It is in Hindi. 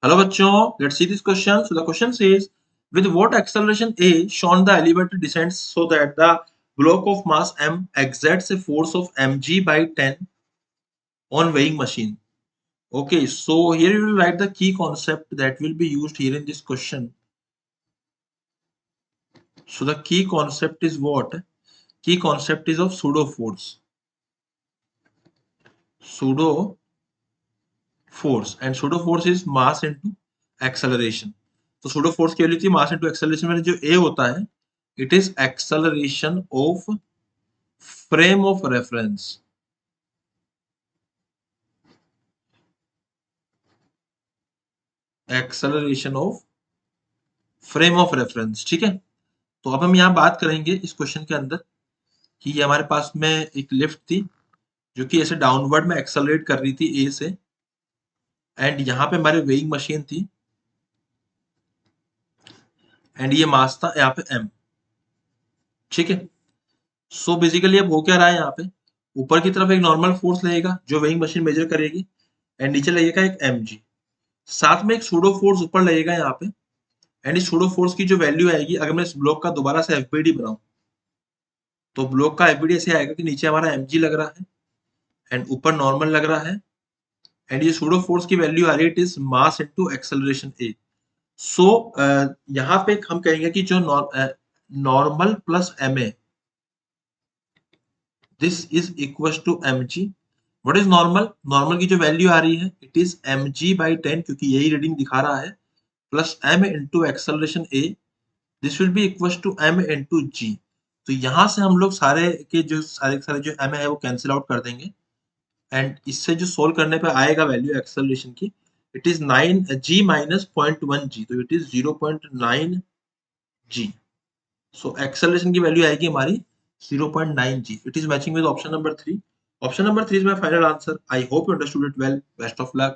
Hello bachcho, let's see this question. So the question says, with what acceleration a shall the elevator descends so that the block of mass m exerts a force of mg by 10 on weighing machine. Okay, so here you will write the key concept that will be used here in this question. So the key concept is what? Key concept is of pseudo force. Pseudo force, and pseudo force is mass into acceleration. तो pseudo force की वैल्यू थी mass into acceleration में जो a होता है, it is acceleration of frame of reference. Acceleration of frame of reference. ठीक है, तो अब हम यहाँ बात करेंगे इस क्वेश्चन के अंदर कि ये हमारे पास में एक लिफ्ट थी जो कि ऐसे डाउनवर्ड में एक्सेलरेट कर रही थी ए से, एंड यहाँ पे हमारे वेइंग मशीन थी, एंड ये मास था यहाँ पे m. ठीक है, सो बेसिकली अब हो क्या रहा है, यहाँ पे ऊपर की तरफ एक नॉर्मल फोर्स लगेगा जो वेइंग मशीन मेजर करेगी, एंड नीचे लगेगा एक mg, साथ में एक सूडो फोर्स ऊपर लगेगा यहाँ पे, एंड इस सूडो फोर्स की जो वैल्यू आएगी, अगर मैं इस ब्लॉक का दोबारा से एफबीडी बनाऊं तो ब्लॉक का एफबीडी ऐसे आएगा कि नीचे हमारा mg लग रहा है एंड ऊपर नॉर्मल लग रहा है, एंड ये सूडो फोर्स की वैल्यू आ रही है, it is mass into acceleration a. So यहाँ पे हम कहेंगे कि जो normal plus ma, this is equal to mg. What is normal? Normal की जो वैल्यू आ रही है, इट इज mg बाई 10, क्योंकि यही रीडिंग दिखा रहा है, plus m into acceleration a, this will be equal to m into g. तो यहाँ से हम लोग सारे के जो सारे जो m है वो कैंसिल आउट कर देंगे, एंड इससे जो सोल्व करने पे आएगा वैल्यू एक्सेलरेशन की, it is 9 g minus 0.1 g, तो it is 0.9 g. So acceleration की वैल्यू आएगी हमारी 0.9 g. It is matching with option number 3. Option number 3 is my final answer. I hope you understood it well. Best of luck.